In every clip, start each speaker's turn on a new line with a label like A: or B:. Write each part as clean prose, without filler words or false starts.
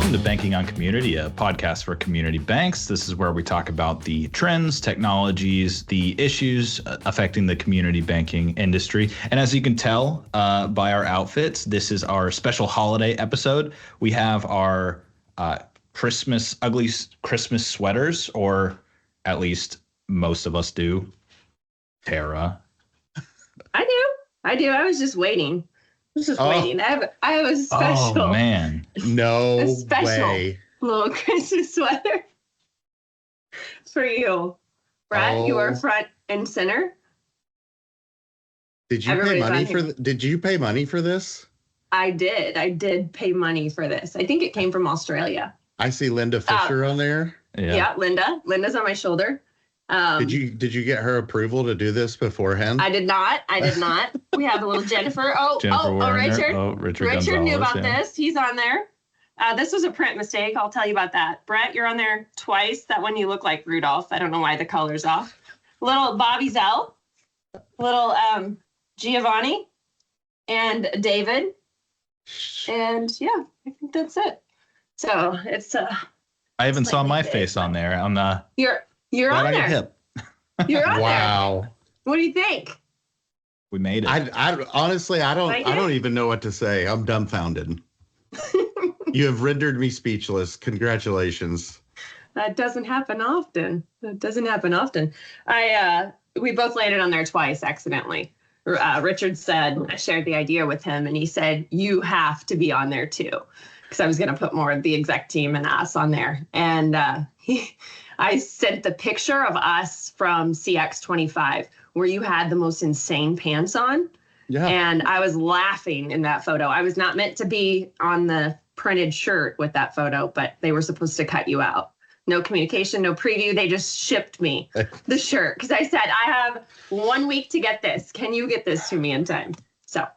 A: Welcome to Banking on Community, a podcast for community banks. This is where we talk about the trends, technologies, the issues affecting the community banking industry. And as you can tell by our outfits, this is our special holiday episode. We have our ugly Christmas sweaters, or at least most of us do. Tara.
B: I do. I was just waiting. Waiting. I have a special.
A: Oh man,
C: no
B: a special
C: way.
B: Little Christmas sweater for you, Brett. You are front and center.
C: Did you pay money for? Did you pay money for this?
B: I did. I did pay money for this. I think it came from Australia.
C: I see Linda Fisher on there.
B: Yeah, Linda. Linda's on my shoulder.
C: Did you get her approval to do this beforehand?
B: I did not. We have a little Jennifer. Richard. Richard knew about this. He's on there. This was a print mistake. I'll tell you about that. Brett, you're on there twice. That one you look like Rudolph. I don't know why the color's off. Little Bobby Zell. Little Giovanni. And David. And yeah, I think that's it. So it's
A: I even saw my face on there. On the
B: You're on there.
A: Hip.
B: You're on there.
C: Wow.
B: What do you think?
A: We made it.
C: I honestly, I don't even know what to say. I'm dumbfounded. You have rendered me speechless. Congratulations.
B: That doesn't happen often. We both landed on there twice accidentally. Richard said, I shared the idea with him, and he said, you have to be on there too. Because I was going to put more of the exec team and us on there. And I sent the picture of us from CX25 where you had the most insane pants on. Yeah. And I was laughing in that photo. I was not meant to be on the printed shirt with that photo, but they were supposed to cut you out. No communication, no preview. They just shipped me the shirt because I said, I have 1 week to get this. Can you get this to me in time? So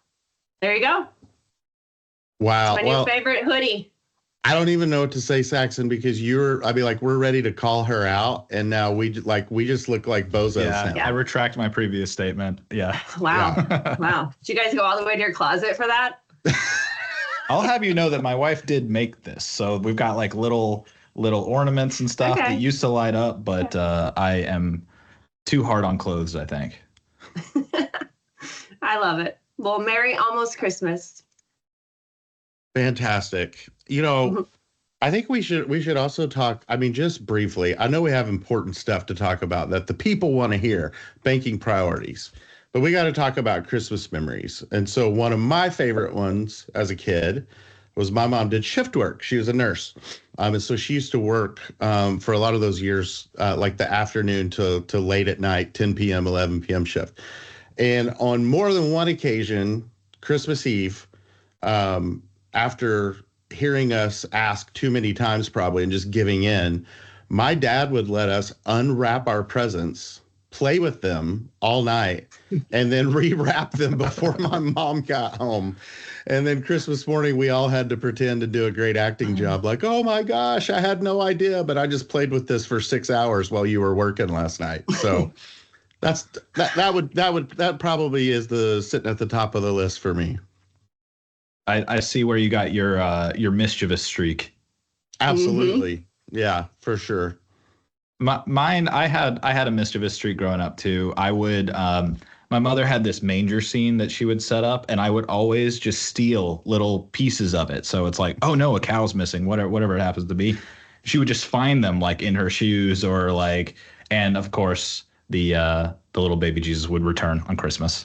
B: there you go.
C: Wow.
B: It's my new favorite hoodie.
C: I don't even know what to say, Saxon, because we're ready to call her out, and now we just look like bozos now.
A: I retract my previous statement. Yeah.
B: Wow. Yeah. Wow. Did you guys go all the way to your closet for that?
A: I'll have you know that my wife did make this. So we've got like little ornaments and stuff that used to light up, but I am too hard on clothes, I think.
B: I love it. Well, Merry almost Christmas.
C: Fantastic. I think we should also talk, just briefly. I know we have important stuff to talk about that the people want to hear, banking priorities. But we got to talk about Christmas memories. And so one of my favorite ones as a kid was my mom did shift work. She was a nurse. And so she used to work for a lot of those years, like the afternoon to late at night, 10 p.m., 11 p.m. shift. And on more than one occasion, Christmas Eve, after hearing us ask too many times probably and just giving in, my dad would let us unwrap our presents, play with them all night, and then rewrap them before my mom got home. And then Christmas morning, we all had to pretend to do a great acting job. Like, oh my gosh, I had no idea, but I just played with this for 6 hours while you were working last night. So that probably is sitting at the top of the list for me.
A: I see where you got your mischievous streak.
C: Absolutely. Mm-hmm. Yeah, for sure.
A: Mine, I had a mischievous streak growing up too. I would, my mother had this manger scene that she would set up, and I would always just steal little pieces of it. So it's like, oh no, a cow's missing, whatever it happens to be. She would just find them like in her shoes or like, and of course the little baby Jesus would return on Christmas.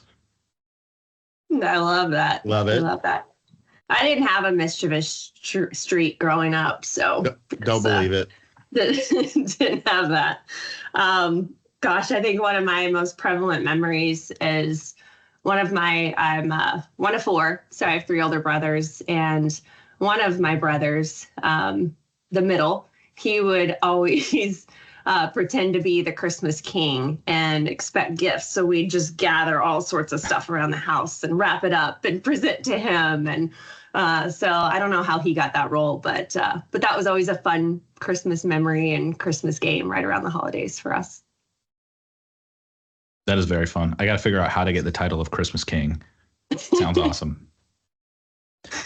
B: I love that.
C: Love it.
B: I love that. I didn't have a mischievous streak growing up, so
C: don't believe it.
B: Didn't have that. Gosh, I think one of my most prevalent memories is I'm one of four, so I have three older brothers, and one of my brothers, the middle, he would always pretend to be the Christmas king and expect gifts. So we'd just gather all sorts of stuff around the house and wrap it up and present to him. And so I don't know how he got that role, but that was always a fun Christmas memory and Christmas game right around the holidays for us.
A: That is very fun. I got to figure out how to get the title of Christmas King. Sounds awesome.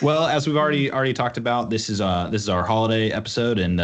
A: Well, as we've already talked about, this is our holiday episode, and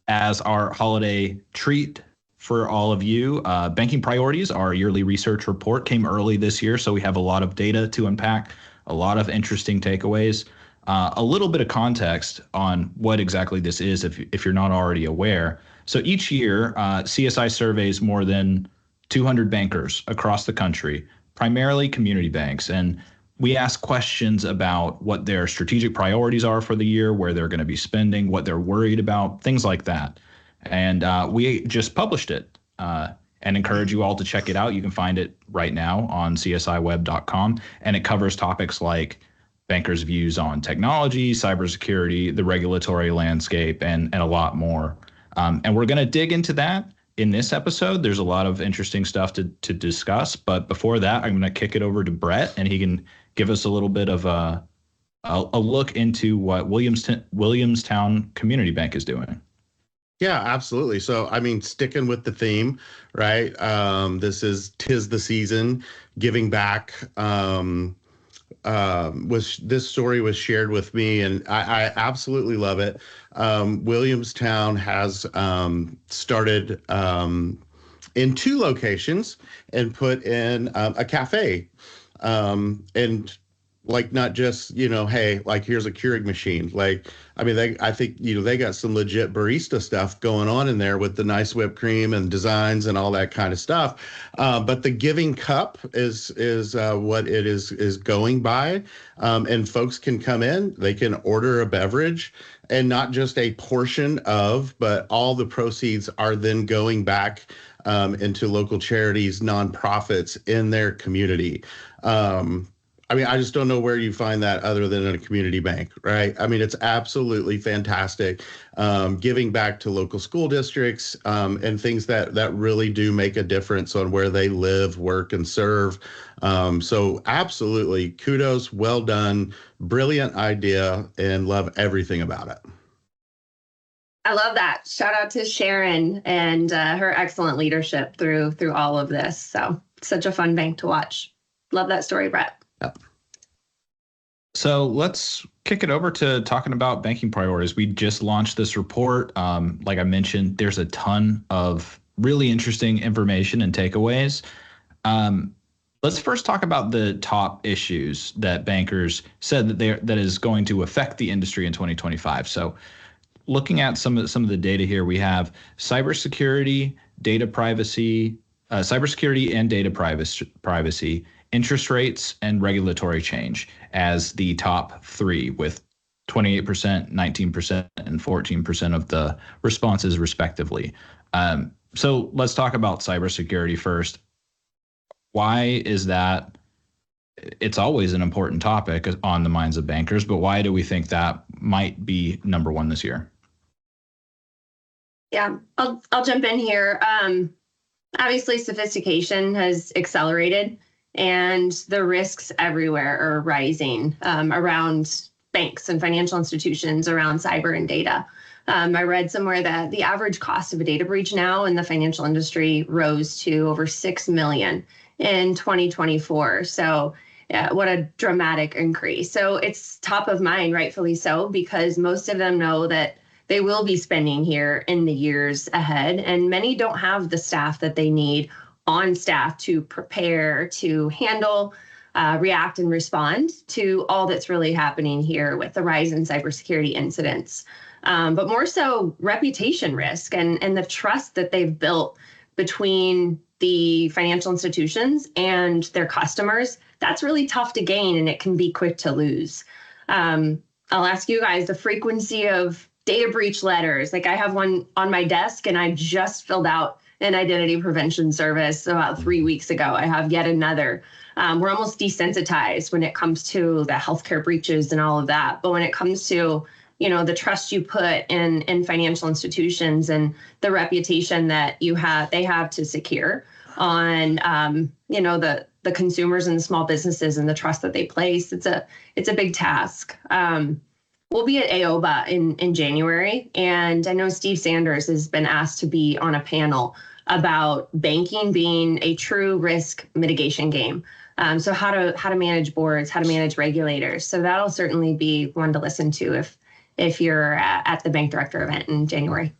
A: as our holiday treat for all of you, Banking Priorities, our yearly research report, came early this year, so we have a lot of data to unpack, a lot of interesting takeaways, a little bit of context on what exactly this is, if you're not already aware. So each year, CSI surveys more than 200 bankers across the country, primarily community banks, and we ask questions about what their strategic priorities are for the year, where they're going to be spending, what they're worried about, things like that. And we just published it and encourage you all to check it out. You can find it right now on csiweb.com. And it covers topics like bankers' views on technology, cybersecurity, the regulatory landscape, and a lot more. And we're going to dig into that in this episode. There's a lot of interesting stuff to discuss. But before that, I'm going to kick it over to Brett, and he can give us a little bit of a look into what Williamstown Community Bank is doing.
C: Yeah, absolutely. So, I mean, sticking with the theme, right? This is 'tis the season, giving back. This story was shared with me, and I absolutely love it. Williamstown has started in 2 locations and put in a cafe, and like not just hey, like here's a Keurig machine. Like, I mean, I think they got some legit barista stuff going on in there with the nice whipped cream and designs and all that kind of stuff. But the giving cup is what it is going by, and folks can come in, they can order a beverage, and not just a portion of, but all the proceeds are then going back into local charities, nonprofits in their community. I mean, I just don't know where you find that other than in a community bank, right? I mean, it's absolutely fantastic. Giving back to local school districts and things that really do make a difference on where they live, work, and serve. So absolutely, kudos, well done, brilliant idea, and love everything about it.
B: I love that. Shout out to Sharon and her excellent leadership through all of this. So such a fun bank to watch. Love that story, Brett.
C: Yep.
A: So let's kick it over to talking about banking priorities. We just launched this report. Like I mentioned, there's a ton of really interesting information and takeaways. Let's first talk about the top issues that bankers said that is going to affect the industry in 2025. So looking at some of the data here, we have cybersecurity, data privacy, cybersecurity and data privacy, interest rates, and regulatory change as the top 3, with 28%, 19%, and 14% of the responses respectively. So let's talk about cybersecurity first. Why is that? It's always an important topic on the minds of bankers, but why do we think that might be number 1 this year?
B: Yeah, I'll jump in here. Obviously, sophistication has accelerated, and the risks everywhere are rising around banks and financial institutions, around cyber and data. I read somewhere that the average cost of a data breach now in the financial industry rose to over $6 million in 2024. So what a dramatic increase. So it's top of mind, rightfully so, because most of them know that they will be spending here in the years ahead, and many don't have the staff that they need on staff to prepare, to handle, react, and respond to all that's really happening here with the rise in cybersecurity incidents. But more so reputation risk and the trust that they've built between the financial institutions and their customers. That's really tough to gain, and it can be quick to lose. I'll ask you guys the frequency of data breach letters. Like, I have one on my desk, and I just filled out an identity prevention service about 3 weeks ago. I have yet another. We're almost desensitized when it comes to the healthcare breaches and all of that. But when it comes to, the trust you put in financial institutions and the reputation that they have to secure on, the consumers and the small businesses and the trust that they place, it's a big task. We'll be at AOBA in January, and I know Steve Sanders has been asked to be on a panel about banking being a true risk mitigation game. So how to manage boards, how to manage regulators. So that'll certainly be one to listen to if you're at the bank director event in January.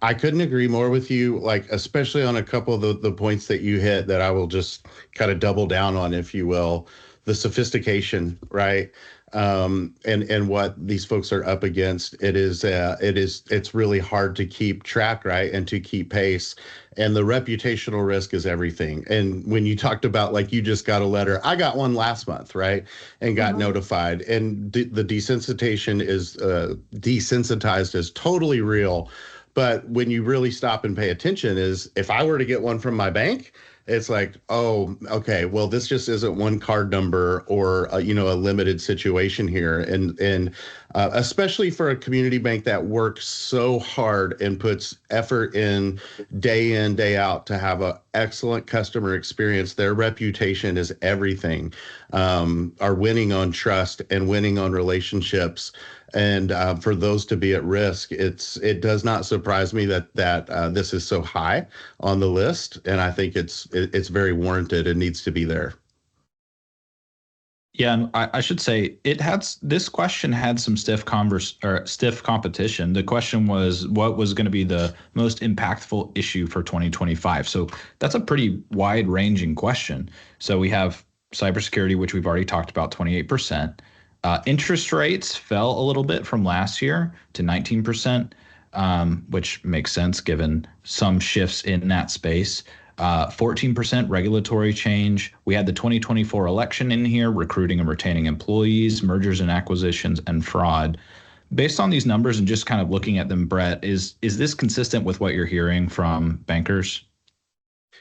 C: I couldn't agree more with you, like, especially on a couple of the points that you hit that I will just kind of double down on, if you will. The sophistication, right? And what these folks are up against. It's really hard to keep track, right? And to keep pace. And the reputational risk is everything. And when you talked about, like, you just got a letter, I got one last month, right? And got notified. And the desensitization is desensitized is totally real. But when you really stop and pay attention, is if I were to get one from my bank, it's like, oh, okay, well, this just isn't one card number or a limited situation here, and especially for a community bank that works so hard and puts effort in, day out, to have an excellent customer experience. Their reputation is everything. Are winning on trust and winning on relationships. And for those to be at risk, it does not surprise me that this is so high on the list, and I think it's very warranted and needs to be there.
A: Yeah, and I should say this question had some stiff competition. The question was, what was going to be the most impactful issue for 2025? So that's a pretty wide-ranging question. So we have cybersecurity, which we've already talked about, 28%. Interest rates fell a little bit from last year to 19%, which makes sense given some shifts in that space. 14% regulatory change. We had the 2024 election in here, recruiting and retaining employees, mergers and acquisitions, and fraud. Based on these numbers and just kind of looking at them, Brett, is this consistent with what you're hearing from bankers?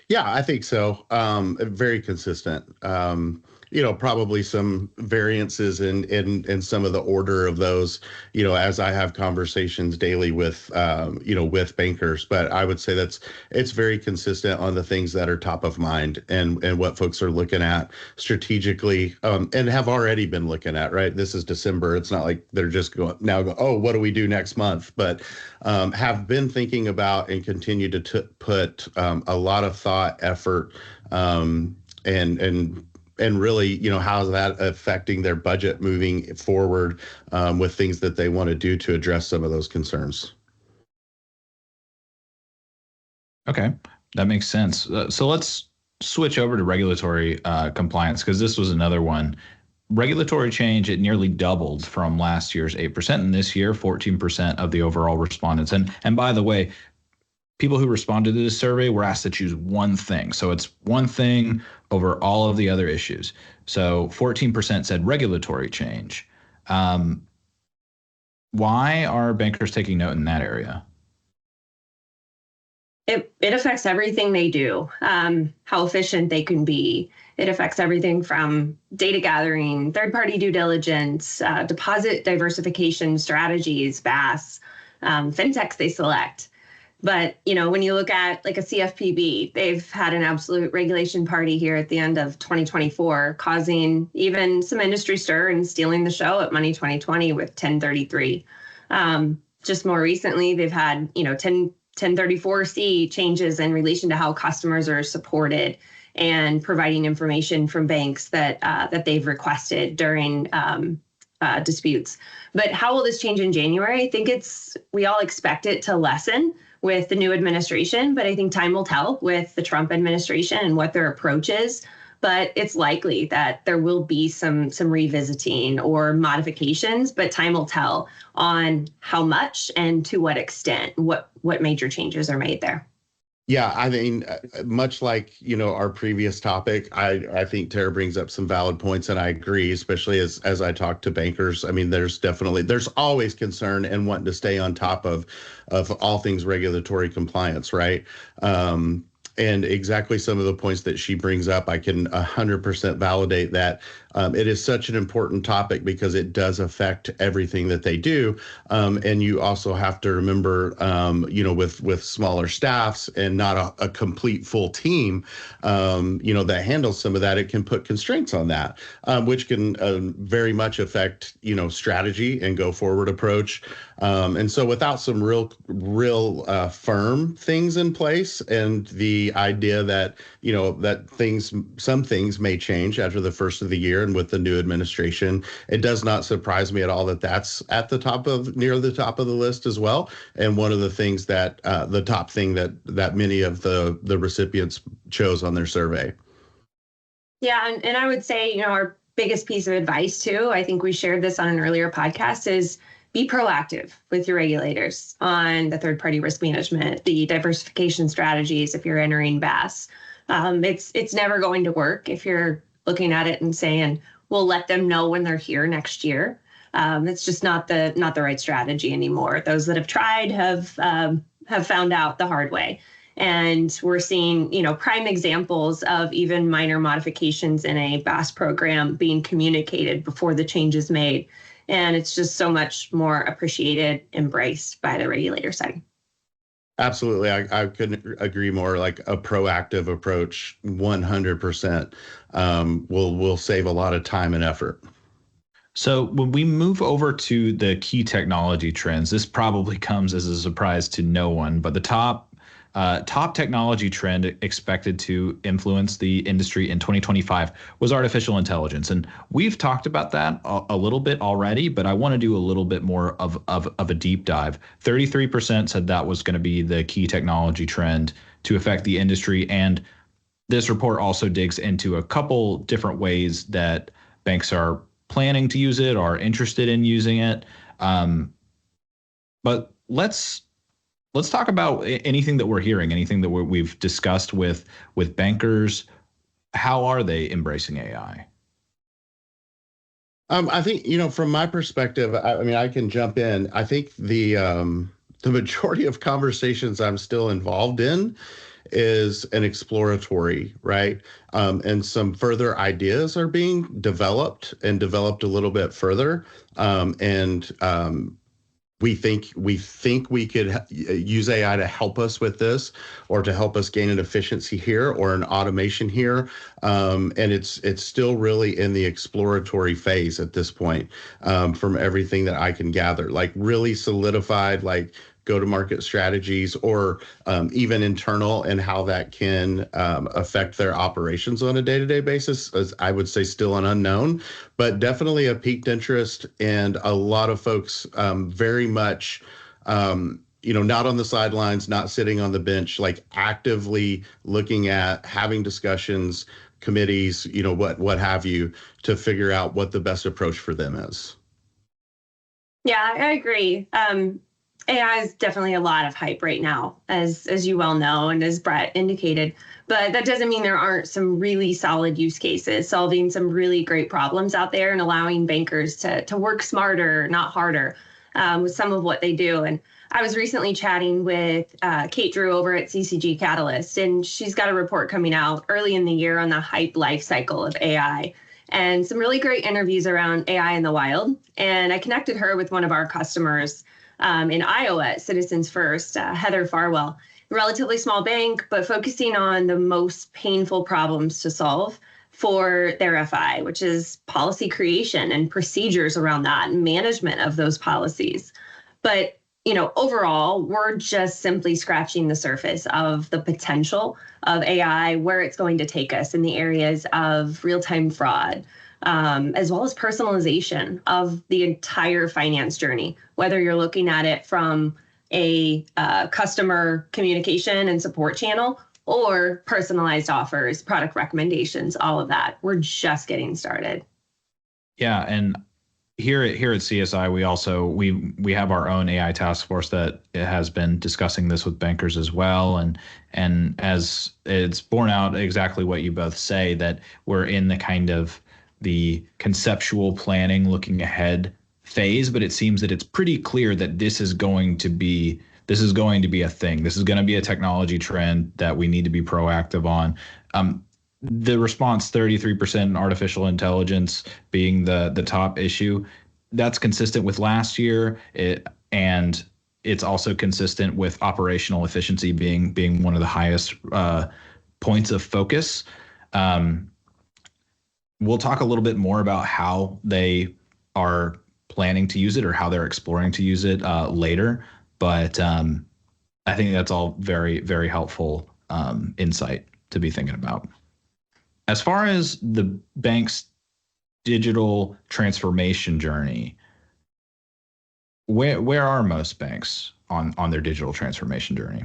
C: Yeah, I think so. Very consistent. Probably some variances in some of the order of those, as I have conversations daily with, with bankers. But I would say it's very consistent on the things that are top of mind and what folks are looking at strategically, and have already been looking at, right? This is December. It's not like they're just going, oh, what do we do next month? But have been thinking about and continue to put a lot of thought, effort, and really, how's that affecting their budget moving forward, with things that they want to do to address some of those concerns.
A: Okay, that makes sense. So let's switch over to regulatory compliance, because this was another one. Regulatory change, it nearly doubled from last year's 8%, and this year 14% of the overall respondents. And by the way, people who responded to this survey were asked to choose one thing. So it's one thing over all of the other issues. So 14% said regulatory change. Why are bankers taking note in that area?
B: It affects everything they do, how efficient they can be. It affects everything from data gathering, third-party due diligence, deposit diversification strategies, BAS, fintechs they select. But, when you look at like a CFPB, they've had an absolute regulation party here at the end of 2024, causing even some industry stir and stealing the show at Money 2020 with 1033. Just more recently, they've had, 1034C changes in relation to how customers are supported and providing information from banks that they've requested during disputes. But how will this change in January? I think we all expect it to lessen with the new administration, but I think time will tell with the Trump administration and what their approach is. But it's likely that there will be some revisiting or modifications, but time will tell on how much and to what extent, what major changes are made there.
C: Yeah, I mean, much like, our previous topic, I think Tara brings up some valid points, and I agree, especially as I talk to bankers. I mean, there's always concern and wanting to stay on top of all things regulatory compliance, right? And exactly some of the points that she brings up, I can 100% validate that. It is such an important topic because it does affect everything that they do. And you also have to remember, with smaller staffs and not a complete full team, that handles some of that, it can put constraints on that, which can very much affect, strategy and go forward approach. And so without some real firm things in place, and the idea that, some things may change after the first of the year and with the new administration, it does not surprise me at all that that's near the top of the list as well. And one of the things that the top thing that many of the recipients chose on their survey.
B: Yeah, and I would say, our biggest piece of advice too, I think we shared this on an earlier podcast, is be proactive with your regulators on the third-party risk management, the diversification strategies if you're entering BaaS. It's never going to work if you're looking at it and saying, we'll let them know when they're here next year. It's just not the right strategy anymore. Those that have tried have found out the hard way. And we're seeing, prime examples of even minor modifications in a BaaS program being communicated before the change is made. And it's just so much more appreciated, embraced by the regulator side.
C: Absolutely. I couldn't agree more. Like a proactive approach, 100%, will save a lot of time and effort.
A: So when we move over to the key technology trends, this probably comes as a surprise to no one, but the top technology trend expected to influence the industry in 2025 was artificial intelligence. And we've talked about that a little bit already, but I want to do a little bit more of a deep dive. 33% said that was going to be the key technology trend to affect the industry. And this report also digs into a couple different ways that banks are planning to use it, are interested in using it. But let's talk about anything that we're hearing, anything that we've discussed with bankers. How are they embracing AI?
C: I think, from my perspective, I can jump in. I think the majority of conversations I'm still involved in is an exploratory, right? And some further ideas are being developed a little bit further. We think we could use AI to help us with this, or to help us gain an efficiency here or an automation here. And it's still really in the exploratory phase at this point, from everything that I can gather, like really solidified, like go-to-market strategies, or even internal, and how that can affect their operations on a day-to-day basis, as I would say still an unknown, but definitely a piqued interest, and a lot of folks very much, not on the sidelines, not sitting on the bench, like actively looking at, having discussions, committees, what have you, to figure out what the best approach for them is.
B: Yeah, I agree. AI is definitely a lot of hype right now, as you well know, and as Brett indicated. But that doesn't mean there aren't some really solid use cases, solving some really great problems out there, and allowing bankers to work smarter, not harder, with some of what they do. And I was recently chatting with Kate Drew over at CCG Catalyst, and she's got a report coming out early in the year on the hype life cycle of AI, and some really great interviews around AI in the wild. And I connected her with one of our customers in Iowa at Citizens First, Heather Farwell, a relatively small bank, but focusing on the most painful problems to solve for their FI, which is policy creation and procedures around that, and management of those policies. But overall, we're just simply scratching the surface of the potential of AI, where it's going to take us in the areas of real-time fraud, as well as personalization of the entire finance journey, whether you're looking at it from a customer communication and support channel, or personalized offers, product recommendations, all of that. We're just getting started.
A: Yeah, and here at CSI, we have our own AI task force that has been discussing this with bankers as well, and as it's borne out exactly what you both say, that we're in the kind of the conceptual planning, looking ahead phase, but it seems that it's pretty clear that this is going to be a thing. This is going to be a technology trend that we need to be proactive on. the response 33% artificial intelligence being the top issue, that's consistent with last year. And it's also consistent with operational efficiency being one of the highest points of focus. We'll talk a little bit more about how they are planning to use it or how they're exploring to use it later. But I think that's all very, very helpful insight to be thinking about. As far as the bank's digital transformation journey, where are most banks on their digital transformation journey?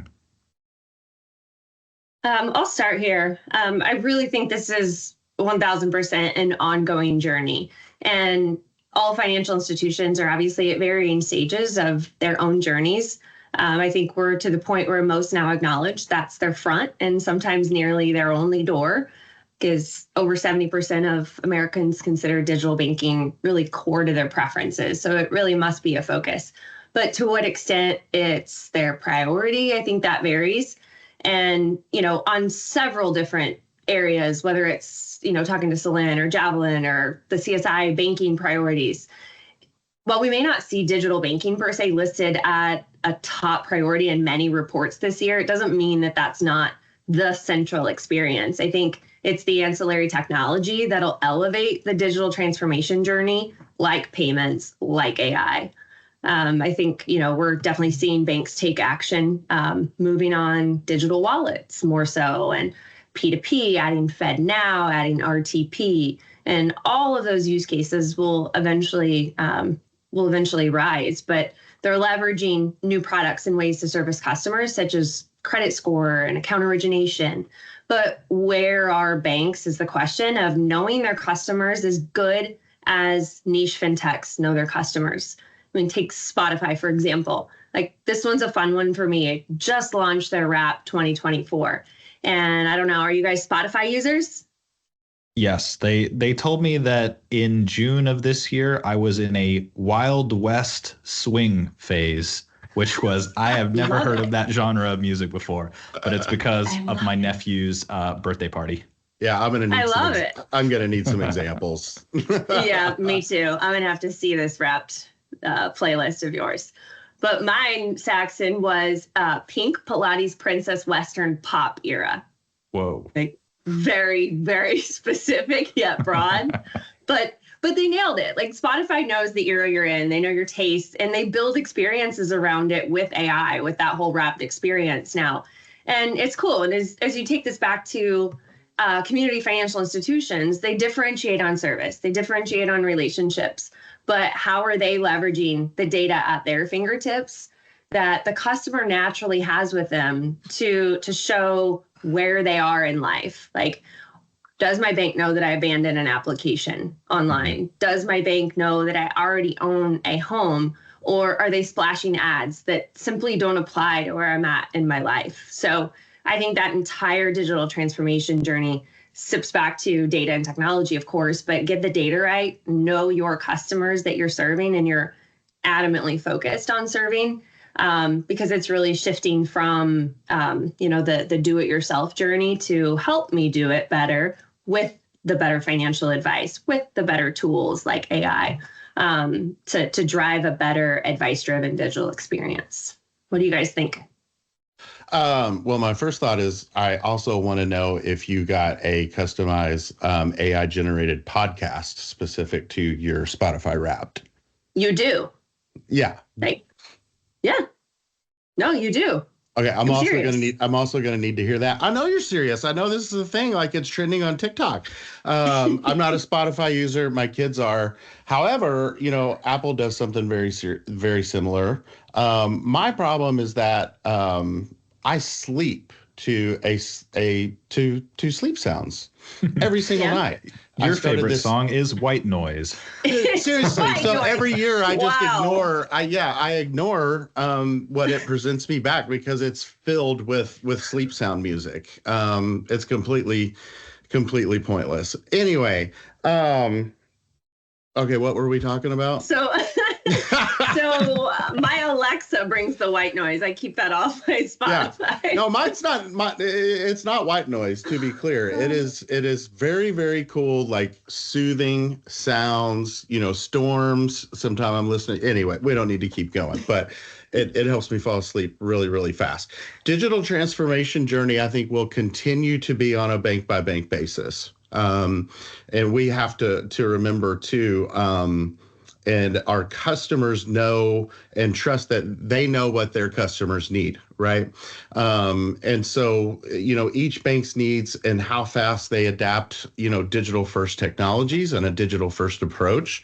B: I'll start here. I really think this is 1000% an ongoing journey. And all financial institutions are obviously at varying stages of their own journeys. I think we're to the point where most now acknowledge that's their front and sometimes nearly their only door, because over 70% of Americans consider digital banking really core to their preferences. So it really must be a focus. But to what extent it's their priority, I think that varies. And, on several different areas, whether it's, talking to Celine or Javelin or the CSI banking priorities, while we may not see digital banking per se listed at a top priority in many reports this year, it doesn't mean that that's not the central experience. I think it's the ancillary technology that'll elevate the digital transformation journey, like payments, like AI. I think, we're definitely seeing banks take action, moving on digital wallets more so, and P2P, adding FedNow, adding RTP, and all of those use cases will eventually rise. But they're leveraging new products and ways to service customers, such as credit score and account origination. But where are banks is the question of knowing their customers as good as niche fintechs know their customers. I mean, take Spotify, for example. Like, this one's a fun one for me. It just launched their Wrap 2024. And I don't know, are you guys Spotify users?
A: Yes, they told me that in June of this year, I was in a Wild West swing phase, which was, I have never heard of that genre of music before, but it's because of my nephew's birthday party.
C: Yeah, I'm gonna need some
B: it.
C: examples.
B: Yeah, me too. I'm gonna have to see this Wrapped playlist of yours. But mine, Saxon, was Pink Pilates Princess Western Pop era.
A: Whoa.
B: Like, very, very specific yet broad. but they nailed it. Like, Spotify knows the era you're in. They know your taste, and they build experiences around it with AI, with that whole Wrapped experience now. And it's cool. And as you take this back to community financial institutions, they differentiate on service. They differentiate on relationships. But how are they leveraging the data at their fingertips that the customer naturally has with them to show where they are in life? Like, does my bank know that I abandoned an application online? Does my bank know that I already own a home? Or are they splashing ads that simply don't apply to where I'm at in my life? So I think that entire digital transformation journey sips back to data and technology, of course, but get the data right, know your customers that you're serving and you're adamantly focused on serving, because it's really shifting from, the do-it-yourself journey to help me do it better with the better financial advice, with the better tools like AI, to drive a better advice-driven digital experience. What do you guys think?
C: Well, my first thought is I also want to know if you got a customized AI generated podcast specific to your Spotify Wrapped.
B: You do.
C: Yeah.
B: Right. Yeah. No, you do.
C: Okay, I'm also gonna need to hear that. I know you're serious. I know this is a thing, like it's trending on TikTok. I'm not a Spotify user. My kids are. However, Apple does something very similar. My problem is that I sleep to sleep sounds every single night.
A: Your favorite song is White Noise.
C: Seriously. So
B: Noise.
C: Every year I just
B: Wow.
C: ignore what it presents me back because it's filled with sleep sound music. It's completely pointless. Anyway, okay, what were we talking about?
B: So my Alexa brings the white noise. I keep that off my Spotify.
C: Yeah. No, mine's not. It's not white noise. To be clear, it is very, very cool, like soothing sounds. Storms. Sometimes I'm listening. Anyway, we don't need to keep going, but it helps me fall asleep really, really fast. Digital transformation journey, I think, will continue to be on a bank by bank basis, and we have to remember too. And our customers know and trust that they know what their customers need, right? And so, each bank's needs and how fast they adapt, digital first technologies and a digital first approach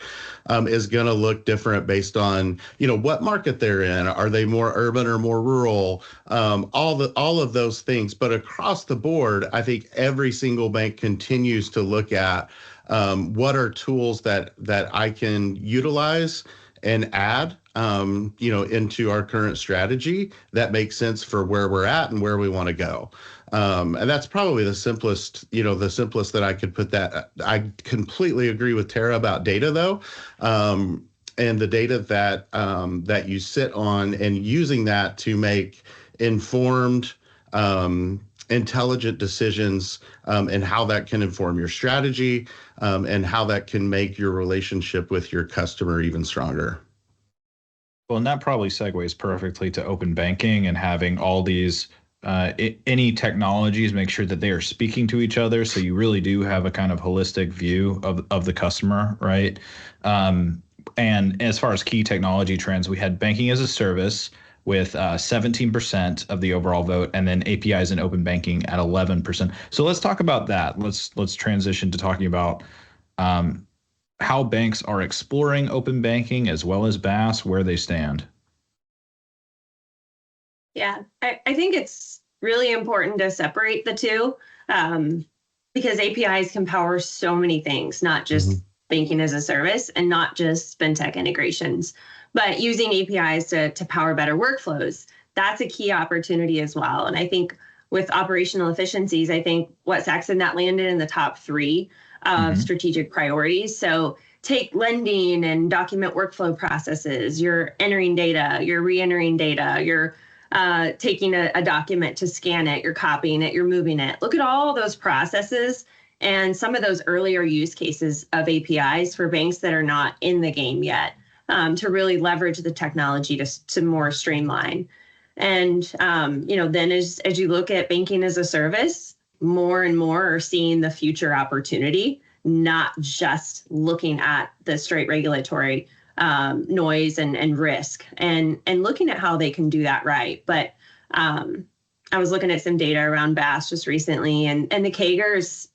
C: is going to look different based on, what market they're in. Are they more urban or more rural? All of those things. But across the board, I think every single bank continues to look at what are tools that I can utilize and add, into our current strategy that makes sense for where we're at and where we want to go. And that's probably the simplest that I could put that. I completely agree with Tara about data though. And the data that you sit on and using that to make informed, intelligent decisions, and how that can inform your strategy, and how that can make your relationship with your customer even stronger.
A: Well, and that probably segues perfectly to open banking and having all these any technologies make sure that they are speaking to each other. So you really do have a kind of holistic view of the customer, right? And as far as key technology trends, we had banking as a service with 17% of the overall vote, and then APIs and open banking at 11%. So let's talk about that. Let's transition to talking about how banks are exploring open banking as well as BaaS, where they stand.
B: Yeah, I think it's really important to separate the two, because APIs can power so many things, not just banking as a service and not just fintech integrations, but using APIs to power better workflows. That's a key opportunity as well. And I think with operational efficiencies, I think what Saxon that landed in the top 3 of strategic priorities. So take lending and document workflow processes. You're entering data, you're re-entering data, you're taking a document to scan it, you're copying it, you're moving it. Look at all those processes and some of those earlier use cases of APIs for banks that are not in the game yet, to really leverage the technology to more streamline. And, then as you look at banking as a service, more and more are seeing the future opportunity, not just looking at the straight regulatory noise and risk and looking at how they can do that right. But I was looking at some data around BaaS just recently, and the CAGR is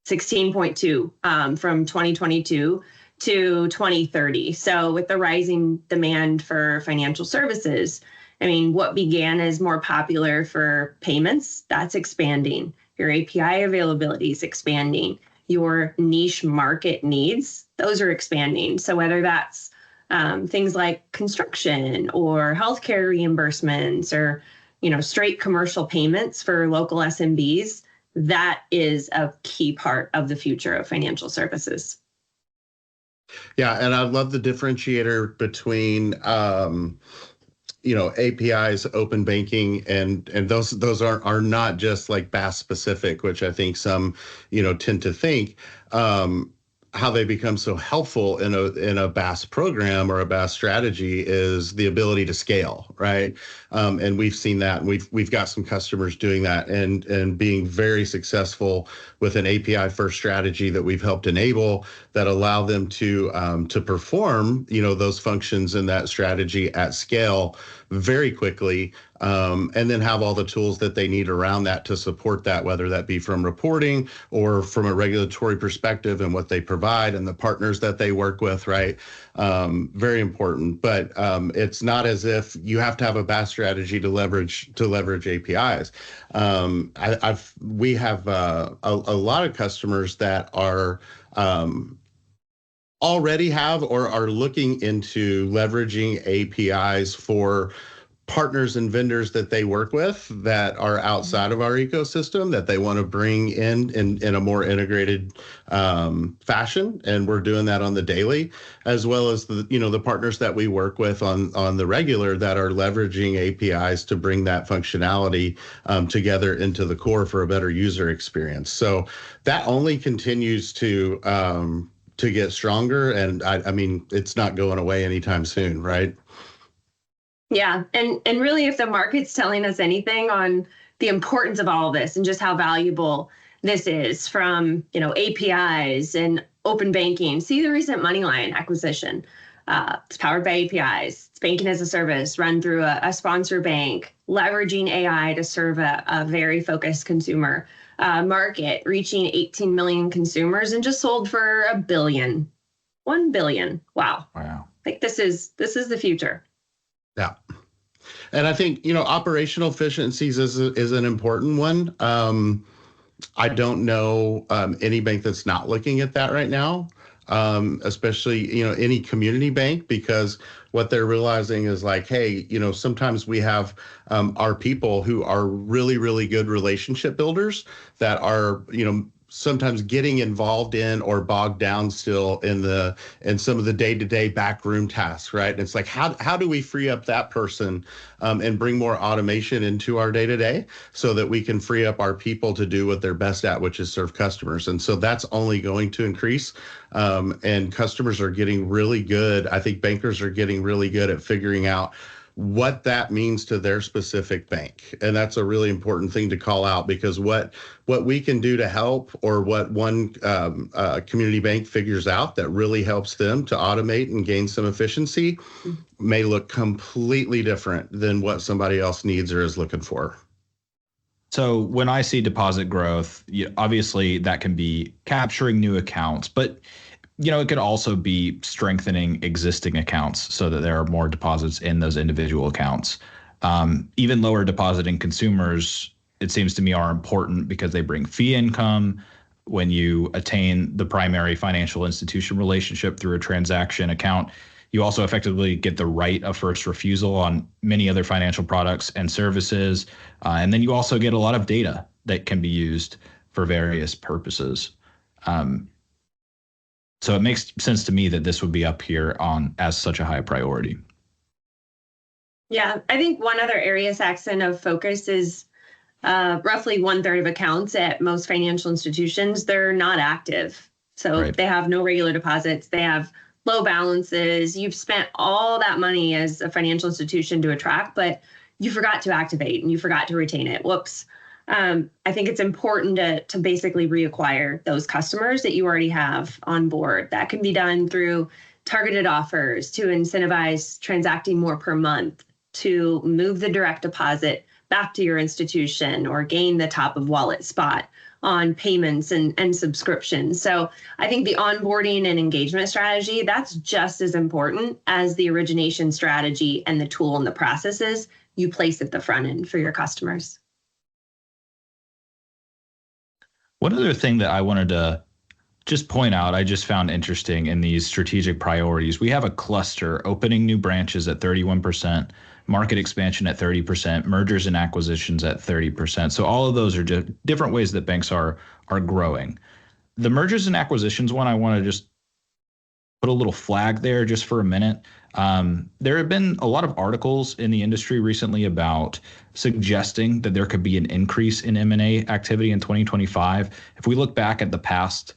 B: 16.2 from 2022 to 2030. So with the rising demand for financial services, I mean, what began as more popular for payments, that's expanding. Your API availability is expanding. Your niche market needs, those are expanding. So whether that's things like construction or healthcare reimbursements or, straight commercial payments for local SMBs, that is a key part of the future of financial services.
C: Yeah, and I love the differentiator between APIs, open banking, and those are not just like BaaS specific, which I think some tend to think. How they become so helpful in a BaaS program or a BaaS strategy is the ability to scale, right? And we've seen that. We've got some customers doing that and being very successful with an API first strategy that we've helped enable that allow them to perform those functions in that strategy at scale very quickly, and then have all the tools that they need around that to support that, whether that be from reporting or from a regulatory perspective and what they provide and the partners that they work with, right? Very important. But it's not as if you have to have a BaaS strategy to leverage APIs. We have a lot of customers that are already have or are looking into leveraging APIs for partners and vendors that they work with that are outside of our ecosystem that they want to bring in a more integrated fashion, and we're doing that on the daily, as well as the partners that we work with on the regular that are leveraging APIs to bring that functionality together into the core for a better user experience. So that only continues to get stronger, and I mean it's not going away anytime soon, right?
B: Yeah, and really, if the market's telling us anything on the importance of all of this and just how valuable this is, from APIs and open banking. See the recent MoneyLion acquisition. It's powered by APIs. It's banking as a service run through a sponsor bank, leveraging AI to serve a very focused consumer market, reaching 18 million consumers, and just sold for $1 billion. $1 billion. Wow. Like this is the future.
C: Yeah. And I think, operational efficiencies is an important one. I don't know any bank that's not looking at that right now, especially, any community bank, because what they're realizing is like, hey, sometimes we have our people who are really, really good relationship builders that are, sometimes getting involved in or bogged down still in some of the day-to-day backroom tasks, right? And it's like, how do we free up that person and bring more automation into our day-to-day so that we can free up our people to do what they're best at, which is serve customers. And so that's only going to increase. And customers are getting really good. I think bankers are getting really good at figuring out what that means to their specific bank. And that's a really important thing to call out, because what we can do to help, or what one community bank figures out that really helps them to automate and gain some efficiency, may look completely different than what somebody else needs or is looking for.
A: So when I see deposit growth, obviously that can be capturing new accounts, but it could also be strengthening existing accounts so that there are more deposits in those individual accounts. Even lower depositing consumers, it seems to me, are important because they bring fee income. When you attain the primary financial institution relationship through a transaction account, you also effectively get the right of first refusal on many other financial products and services. And then you also get a lot of data that can be used for various purposes. So it makes sense to me that this would be up here as such a high priority.
B: Yeah, I think one other area, Saxon, of focus is roughly 1/3 of accounts at most financial institutions, they're not active. So They have no regular deposits. They have low balances. You've spent all that money as a financial institution to attract, but you forgot to activate and you forgot to retain it. Whoops. I think it's important to basically reacquire those customers that you already have on board. That can be done through targeted offers to incentivize transacting more per month, to move the direct deposit back to your institution, or gain the top of wallet spot on payments and subscriptions. So I think the onboarding and engagement strategy, that's just as important as the origination strategy and the tool and the processes you place at the front end for your customers.
A: One other thing that I wanted to just point out, I just found interesting in these strategic priorities, we have a cluster: opening new branches at 31%, market expansion at 30%, mergers and acquisitions at 30%. So all of those are just different ways that banks are growing. The mergers and acquisitions one, I want to just put a little flag there just for a minute. There have been a lot of articles in the industry recently about suggesting that there could be an increase in M&A activity in 2025. If we look back at the past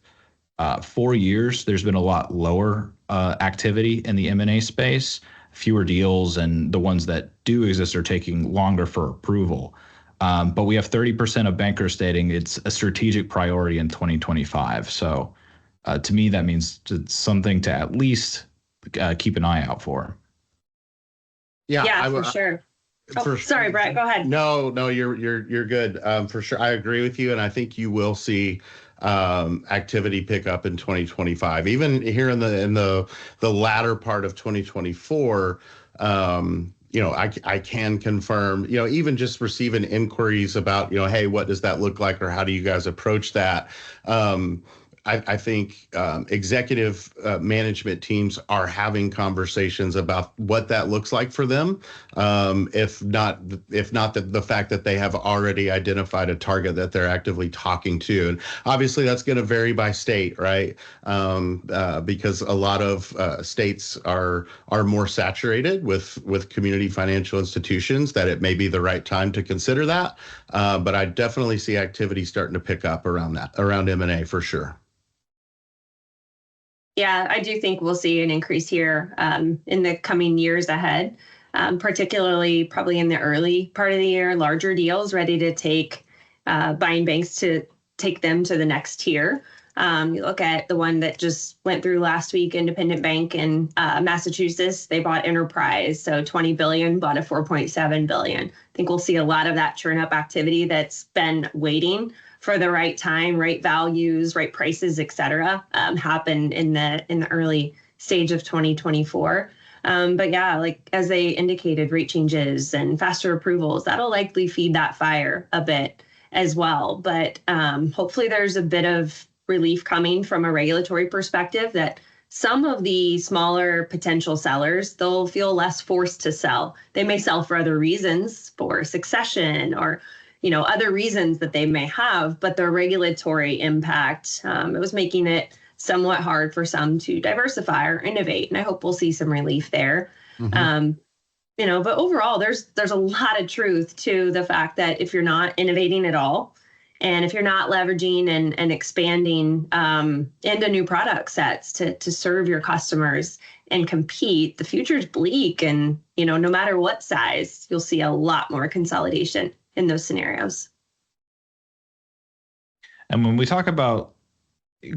A: 4 years, there's been a lot lower activity in the M&A space, fewer deals, and the ones that do exist are taking longer for approval. But we have 30% of bankers stating it's a strategic priority in 2025. So to me, that means it's something to at least keep an eye out for.
B: Yeah, for sure. Sorry, Brett, go ahead.
C: No, you're good. For sure, I agree with you, and I think you will see activity pick up in 2025. Even here in the latter part of 2024, I can confirm, even just receiving inquiries about, hey, what does that look like, or how do you guys approach that? I think executive management teams are having conversations about what that looks like for them. If not the fact that they have already identified a target that they're actively talking to. And obviously that's going to vary by state, right? Because a lot of states are more saturated with community financial institutions, that it may be the right time to consider that. But I definitely see activity starting to pick up around M&A for sure.
B: Yeah, I do think we'll see an increase here in the coming years ahead, particularly probably in the early part of the year, larger deals ready to take buying banks to take them to the next tier. You look at the one that just went through last week, Independent Bank in Massachusetts. They bought Enterprise, so $20 billion, bought a $4.7 billion. I think we'll see a lot of that churn up activity that's been waiting for the right time, right values, right prices, et cetera, happen in the early stage of 2024. But yeah, like as they indicated, rate changes and faster approvals, that'll likely feed that fire a bit as well. But hopefully there's a bit of relief coming from a regulatory perspective, that some of the smaller potential sellers, they'll feel less forced to sell. They may sell for other reasons, for succession or other reasons that they may have, but the regulatory impact, it was making it somewhat hard for some to diversify or innovate. And I hope we'll see some relief there. Mm-hmm. But overall, there's a lot of truth to the fact that if you're not innovating at all, and if you're not leveraging and expanding into new product sets to serve your customers and compete, the future's bleak. And, no matter what size, you'll see a lot more consolidation in those scenarios.
A: And when we talk about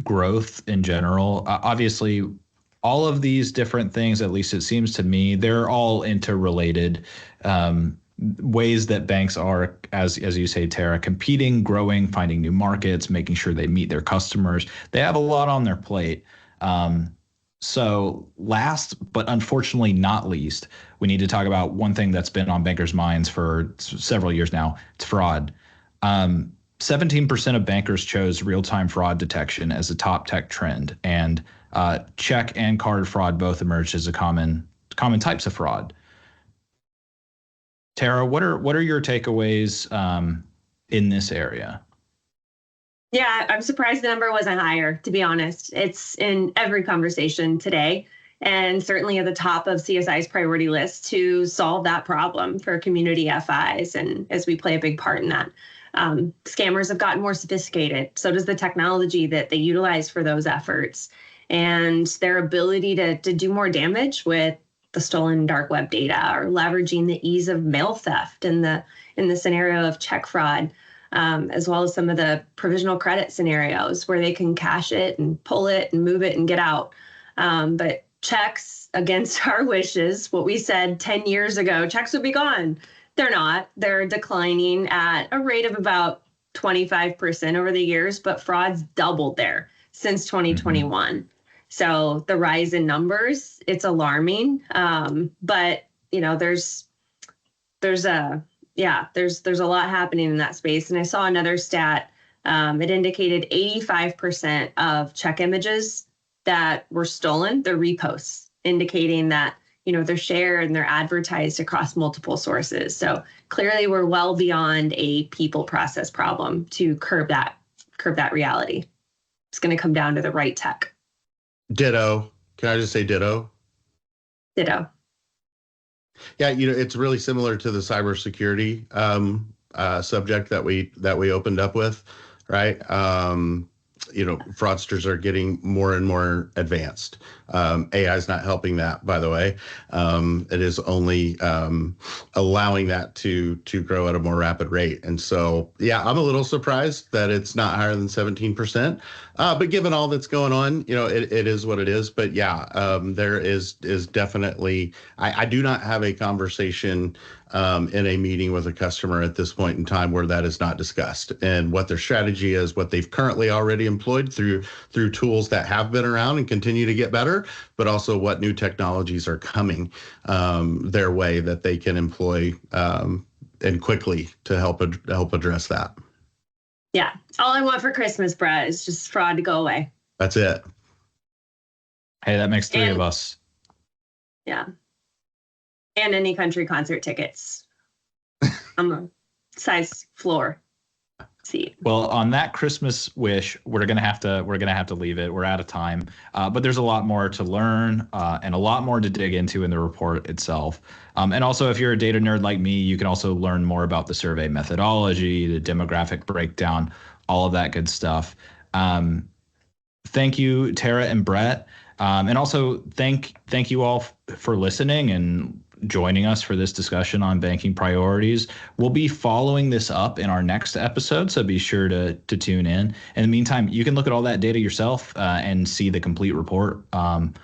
A: growth in general, obviously all of these different things, at least it seems to me, they're all interrelated ways that banks are, as you say, Tara, competing, growing, finding new markets, making sure they meet their customers. They have a lot on their plate. So last, but unfortunately not least, we need to talk about one thing that's been on bankers' minds for several years now. It's fraud. 17% of bankers chose real-time fraud detection as a top tech trend, and check and card fraud both emerged as a common types of fraud. Tara, what are your takeaways in this area?
B: Yeah, I'm surprised the number wasn't higher, to be honest. It's in every conversation today, and certainly at the top of CSI's priority list to solve that problem for community FIs, and as we play a big part in that. Scammers have gotten more sophisticated. So does the technology that they utilize for those efforts, and their ability to do more damage with the stolen dark web data, or leveraging the ease of mail theft in the scenario of check fraud. As well as some of the provisional credit scenarios where they can cash it and pull it and move it and get out. But checks, against our wishes, what we said 10 years ago, checks would be gone. They're not. They're declining at a rate of about 25% over the years, but fraud's doubled there since 2021. Mm-hmm. So the rise in numbers, it's alarming. But there's a lot happening in that space. And I saw another stat. It indicated 85% of check images that were stolen, they're reposts, indicating that, they're shared and they're advertised across multiple sources. So clearly we're well beyond a people process problem to curb that reality. It's going to come down to the right tech.
C: Ditto. Can I just say ditto?
B: Ditto.
C: Yeah, it's really similar to the cybersecurity subject that we opened up with, right? Fraudsters are getting more and more advanced. AI is not helping that, by the way. It is only allowing that to grow at a more rapid rate. And so, yeah, I'm a little surprised that it's not higher than 17%. But given all that's going on, it is what it is. But yeah, there is definitely, I do not have a conversation in a meeting with a customer at this point in time where that is not discussed, and what their strategy is, what they've currently already employed through tools that have been around and continue to get better, but also what new technologies are coming their way that they can employ and quickly to help address that.
B: Yeah, all I want for Christmas, Brett, is just fraud to go away.
C: That's it.
A: Hey, that makes three of us.
B: Yeah. And any country concert tickets. I'm a size floor seat.
A: Well, on that Christmas wish, we're gonna have to leave it. We're out of time, but there's a lot more to learn and a lot more to dig into in the report itself. And also, if you're a data nerd like me, you can also learn more about the survey methodology, the demographic breakdown, all of that good stuff. Thank you, Tara and Brett, and also thank you all for listening and joining us for this discussion on banking priorities. We'll be following this up in our next episode, so be sure to tune in. In the meantime, you can look at all that data yourself and see the complete report on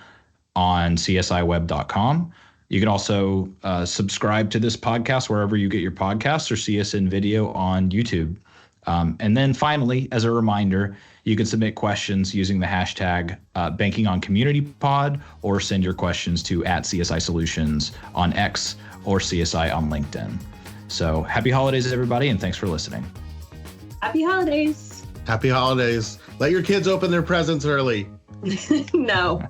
A: csiweb.com. You can also subscribe to this podcast wherever you get your podcasts or see us in video on YouTube. And then finally, as a reminder, you can submit questions using the hashtag #BankingOnCommunityPod or send your questions to @CSI Solutions on X or CSI on LinkedIn. So happy holidays, everybody, and thanks for listening.
B: Happy holidays.
C: Happy holidays. Let your kids open their presents early.
B: No.